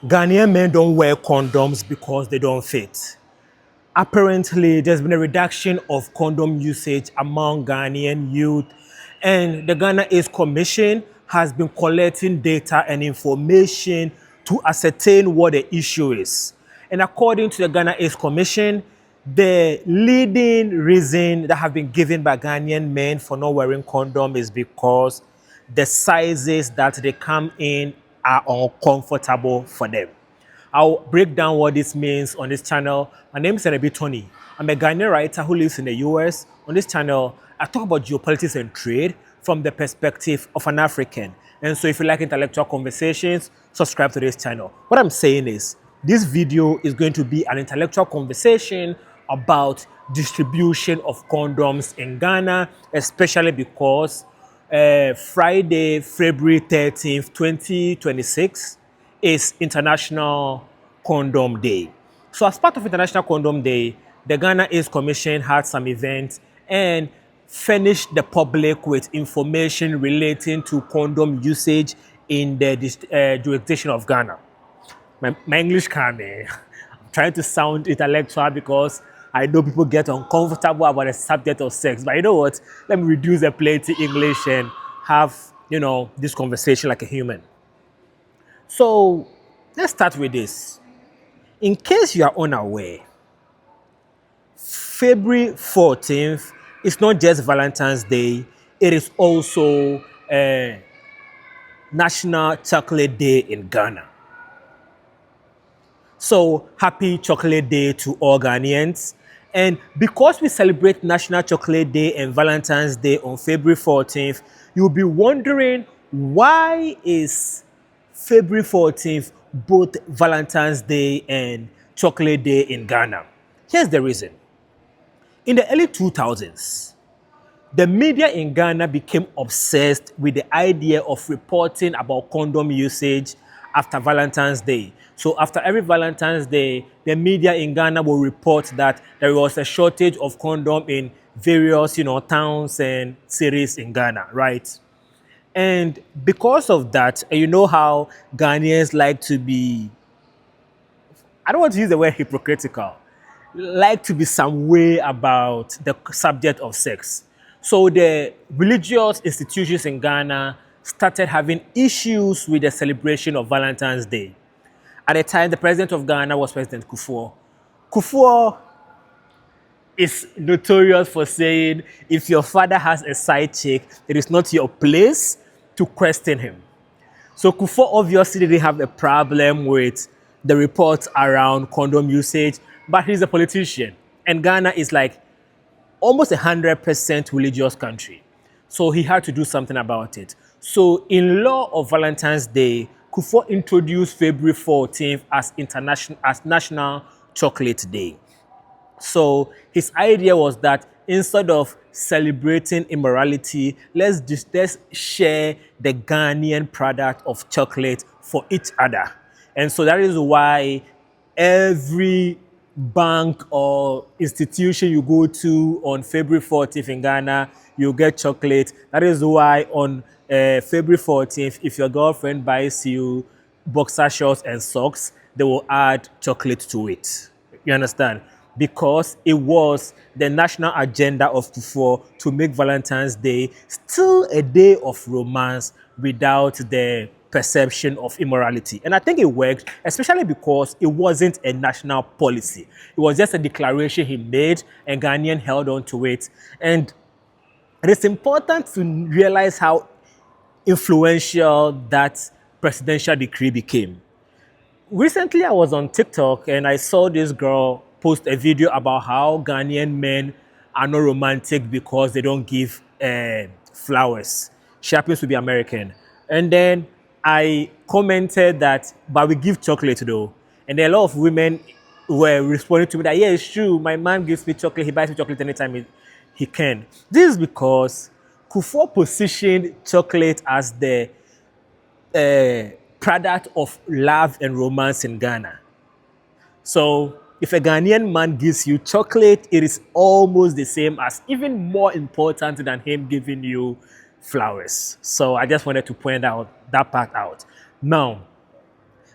Ghanaian men don't wear condoms because they don't fit. Apparently, there's been a reduction of condom usage among Ghanaian youth, and the Ghana AIDS Commission has been collecting data and information to ascertain what the issue is. And according to the Ghana AIDS Commission, the leading reason that have been given by Ghanaian men for not wearing condom is because the sizes that they come in are uncomfortable for them. I'll break down what this means on this channel. My name is Nenebi Tony. I'm a Ghanaian writer who lives in the US. On this channel, I talk about geopolitics and trade from the perspective of an African. And so if you like intellectual conversations, subscribe to this channel. What I'm saying is, this video is going to be an intellectual conversation about distribution of condoms in Ghana, especially because Friday, February 13th, 2026, is International Condom Day. So as part of International Condom Day, the Ghana AIDS Commission had some events and furnished the public with information relating to condom usage in the jurisdiction of Ghana. My English can't, I'm trying to sound intellectual because I know people get uncomfortable about the subject of sex. But you know what? Let me reduce the play to English and have, this conversation like a human. So let's start with this. In case you are unaware, February 14th is not just Valentine's Day, it is also National Chocolate Day in Ghana. So happy Chocolate Day to all Ghanaians. And because we celebrate National Chocolate Day and Valentine's Day on February 14th, you'll be wondering, why is February 14th both Valentine's Day and Chocolate Day in Ghana? Here's the reason. In the early 2000s, the media in Ghana became obsessed with the idea of reporting about condom usage after Valentine's Day. So after every Valentine's Day, the media in Ghana will report that there was a shortage of condom in various, towns and cities in Ghana, right? And because of that, and you know how Ghanaians like to be, I don't want to use the word hypocritical, like to be some way about the subject of sex. So the religious institutions in Ghana started having issues with the celebration of Valentine's Day. At the time, the president of Ghana was President Kufuor. Kufuor is notorious for saying, if your father has a side chick, it is not your place to question him. So Kufuor obviously didn't have a problem with the reports around condom usage, but he's a politician. And Ghana is like almost 100% religious country. So he had to do something about it. So in law of Valentine's Day, Kufuor introduced February 14th as National Chocolate Day. So his idea was that instead of celebrating immorality, let's share the Ghanaian product of chocolate for each other. And so that is why every bank or institution you go to on February 14th in Ghana, you get chocolate. That is why on February 14th, if your girlfriend buys you boxer shorts and socks, they will add chocolate to it. You understand? Because it was the national agenda of Kufuor to make Valentine's Day still a day of romance without the perception of immorality. And I think it worked, especially because it wasn't a national policy. It was just a declaration he made, and Ghanaian held on to it. And it is important to realize how influential that presidential decree became. Recently, I was on TikTok and I saw this girl post a video about how Ghanaian men are not romantic because they don't give flowers. She happens to be American. And then I commented that, but we give chocolate though. And then a lot of women were responding to me that, yeah, it's true. My man gives me chocolate. He buys me chocolate anytime he can. This is because Kufuor positioned chocolate as the product of love and romance in Ghana. So if a Ghanaian man gives you chocolate, it is almost the same as, even more important than him giving you flowers. So I just wanted to point out that part out. Now,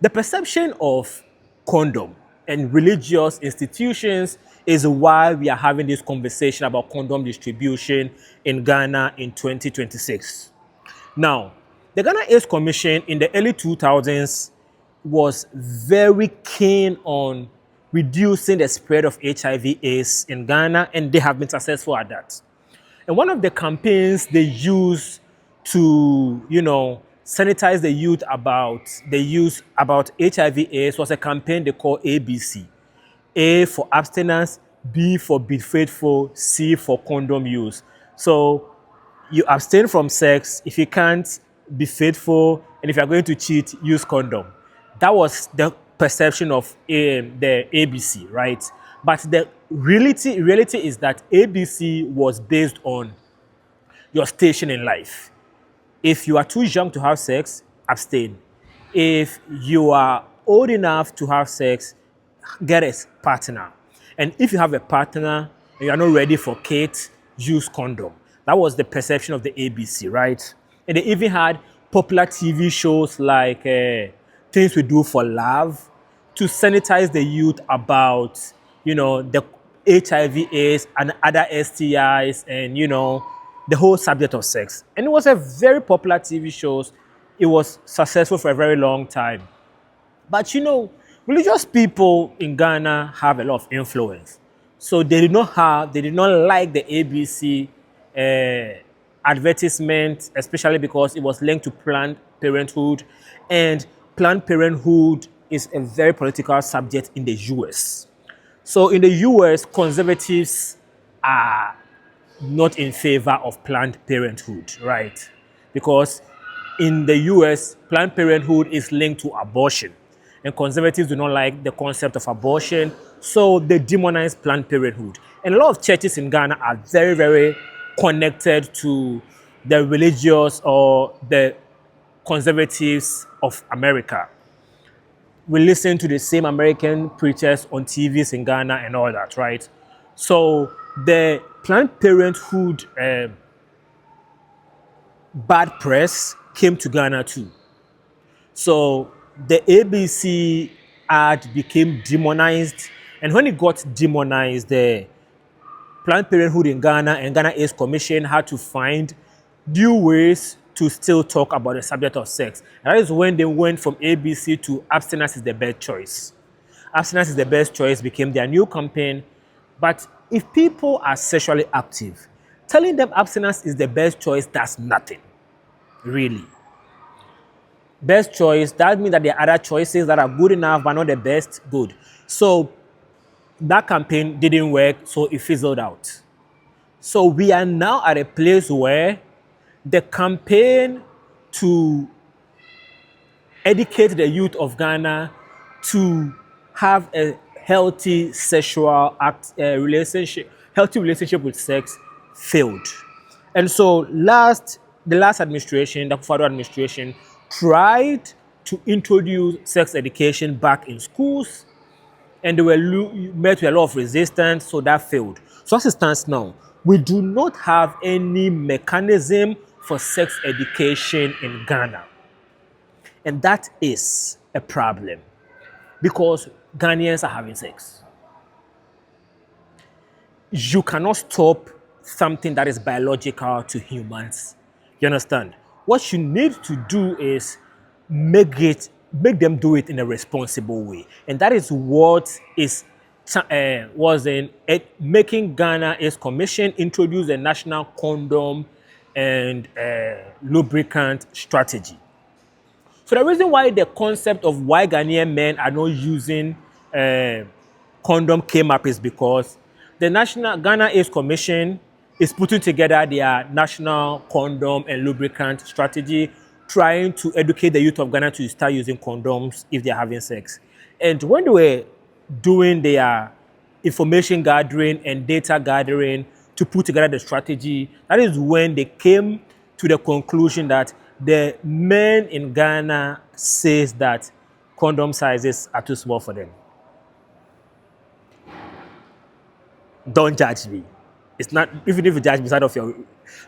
The perception of condom and religious institutions is why we are having this conversation about condom distribution in Ghana in 2026. Now, the Ghana AIDS Commission in the early 2000s was very keen on reducing the spread of HIV/AIDS in Ghana, and they have been successful at that. And one of the campaigns they used to, sanitize the youth about the use about HIV/AIDS was a campaign they call ABC. A for abstinence, B for be faithful, C for condom use. So you abstain from sex. If you can't, be faithful, and if you're going to cheat, use condom. That was the perception of the ABC, right? But the reality is that ABC was based on your station in life. If you are too young to have sex, abstain. If you are old enough to have sex, get a partner. And if you have a partner and you are not ready for kids, use condom. That was the perception of the ABC, right? And they even had popular TV shows like Things We Do for Love to sanitize the youth about, the HIV/AIDS and other STIs and, the whole subject of sex. And it was a very popular TV show. It was successful for a very long time. But religious people in Ghana have a lot of influence. So they did not like the ABC advertisement, especially because it was linked to Planned Parenthood. And Planned Parenthood is a very political subject in the US. So in the US, conservatives are not in favor of Planned Parenthood, right? Because in the US, Planned Parenthood is linked to abortion. And conservatives do not like the concept of abortion, so they demonize Planned Parenthood. And a lot of churches in Ghana are very, very connected to the religious or the conservatives of America. We listen to the same American preachers on TVs in Ghana and all that, right? So the Planned Parenthood bad press came to Ghana too. So the ABC ad became demonized, and when it got demonized, the Planned Parenthood in Ghana and Ghana AIDS Commission had to find new ways to still talk about the subject of sex. And that is when they went from ABC to abstinence is the best choice. Abstinence is the best choice became their new campaign. But if people are sexually active, telling them abstinence is the best choice does nothing, really. Best choice, that means that there are other choices that are good enough but not the best good. So that campaign didn't work, so it fizzled out. So we are now at a place where the campaign to educate the youth of Ghana to have a healthy sexual healthy relationship with sex failed. And so the last administration, the Akufo-Addo administration, tried to introduce sex education back in schools, and they were met with a lot of resistance, so that failed. So as it stands now, we do not have any mechanism for sex education in Ghana. And that is a problem because Ghanaians are having sex. You cannot stop something that is biological to humans. You understand? What you need to do is make them do it in a responsible way. And that is what is making Ghana AIDS Commission introduce a national condom and lubricant strategy. So the reason why the concept of why Ghanaian men are not using condom came up is because the National Ghana AIDS Commission is putting together their national condom and lubricant strategy, trying to educate the youth of Ghana to start using condoms if they're having sex. And when they were doing their information gathering and data gathering to put together the strategy, that is when they came to the conclusion that the men in Ghana says that condom sizes are too small for them. Don't judge me. It's not, even if you judge me, it's out of your...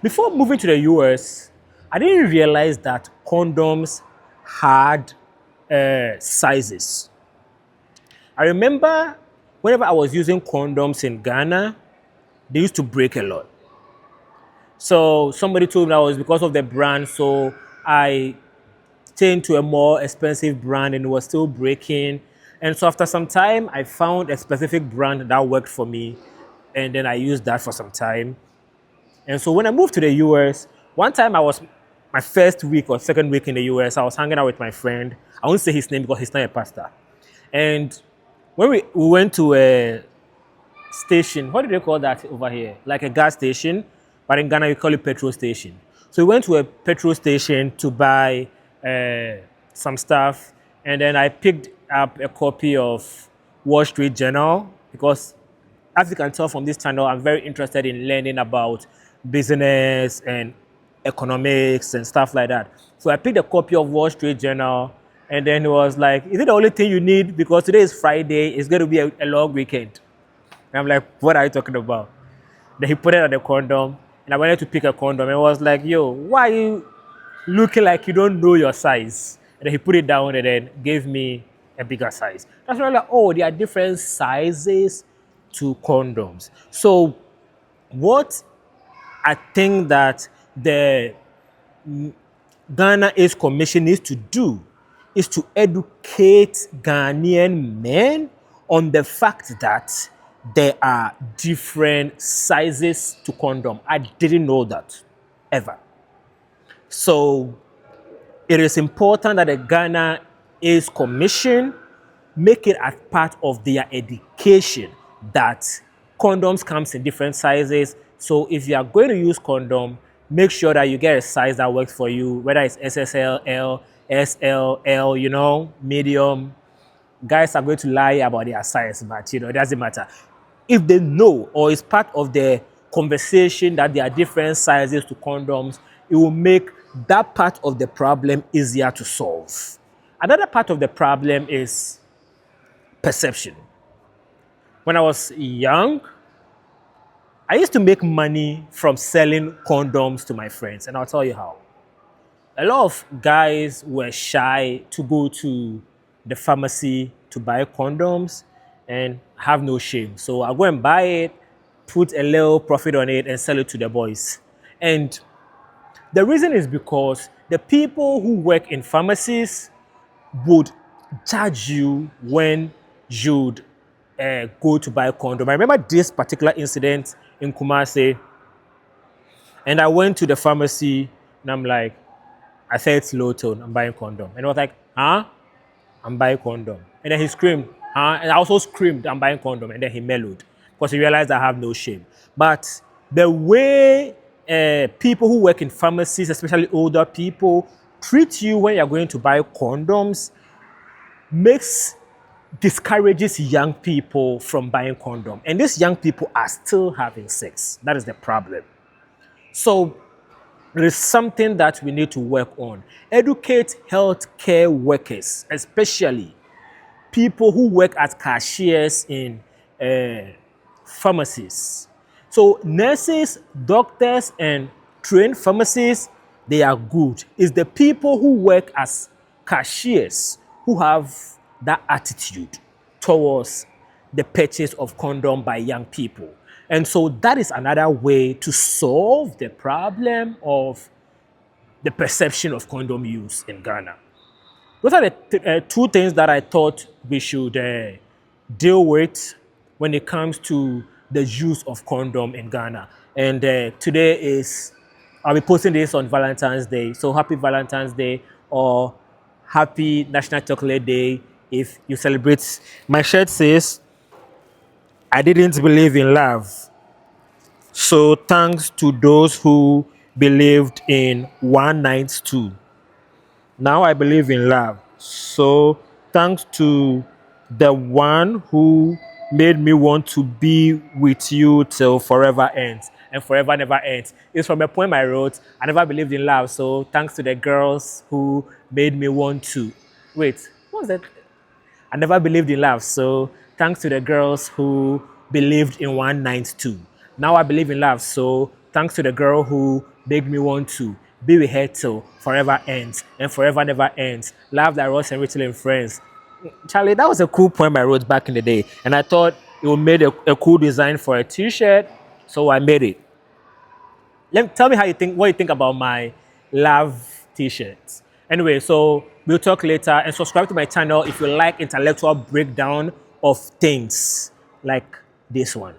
Before moving to the US, I didn't realize that condoms had sizes. I remember whenever I was using condoms in Ghana, they used to break a lot. So somebody told me that was because of the brand. So I changed to a more expensive brand and it was still breaking. And so after some time, I found a specific brand that worked for me. And then I used that for some time. And so when I moved to the US, one time I was my first week or second week in the US, I was hanging out with my friend. I won't say his name because he's not a pastor. And when we went to a station, what do they call that over here? Like a gas station, but in Ghana we call it petrol station. So we went to a petrol station to buy some stuff, and then I picked up a copy of Wall Street Journal because, as you can tell from this channel, I'm very interested in learning about business and economics and stuff like that. So I picked a copy of Wall Street Journal, and then it was like, is it the only thing you need? Because today is Friday, it's going to be a long weekend. And I'm like, what are you talking about? Then he put it on the condom, and I wanted to pick a condom. And I was like, yo, why are you looking like you don't know your size? And then he put it down and then gave me a bigger size. That's why I'm like, oh, there are different sizes to condoms. So what I think that the Ghana AIDS Commission needs to do is to educate Ghanaian men on the fact that there are different sizes to condom. I didn't know that ever. So it is important that the Ghana AIDS Commission make it as part of their education that condoms comes in different sizes. So if you are going to use condom, make sure that you get a size that works for you, whether it's SSL, L, SL, L, medium. Guys are going to lie about their size, but it doesn't matter. If they know or it's part of the conversation that there are different sizes to condoms, it will make that part of the problem easier to solve. Another part of the problem is perception. When I was young, I used to make money from selling condoms to my friends, and I'll tell you how. A lot of guys were shy to go to the pharmacy to buy condoms and have no shame. So I'll go and buy it, put a little profit on it, and sell it to the boys. And the reason is because the people who work in pharmacies would judge you when you'd go to buy a condom. I remember this particular incident in Kumasi, and I went to the pharmacy and I'm like, I said it's low tone, I'm buying condom. And I was like, huh? I'm buying condom. And then he screamed, huh? And I also screamed, I'm buying condom. And then he mellowed because he realized I have no shame. But the way people who work in pharmacies, especially older people, treat you when you're going to buy condoms discourages young people from buying condom. And these young people are still having sex. That is the problem. So it is something that we need to work on. Educate healthcare workers, especially people who work as cashiers in pharmacies. So nurses, doctors, and trained pharmacists, they are good. It's the people who work as cashiers who have that attitude towards the purchase of condom by young people. And so that is another way to solve the problem of the perception of condom use in Ghana. Those are the two things that I thought we should deal with when it comes to the use of condom in Ghana. And I'll be posting this on Valentine's Day. So happy Valentine's Day or happy National Chocolate Day if you celebrate. My shirt says, I didn't believe in love. So thanks to those who believed in one night stood. Now I believe in love. So thanks to the one who made me want to be with you till forever ends. And forever never ends. It's from a poem I wrote. I never believed in love. So thanks to the girls who made me want to. Wait, what was that? I never believed in love. So thanks to the girls who believed in 192. Now I believe in love. So thanks to the girl who made me want to. Be with her till forever ends and forever never ends. Love that Ross and Rachel and friends. Charlie, that was a cool poem I wrote back in the day, and I thought it would made a cool design for a T-shirt, so I made it. Tell me how you think, what you think about my love T-shirts. Anyway, so we'll talk later, and subscribe to my channel if you like intellectual breakdown of things like this one.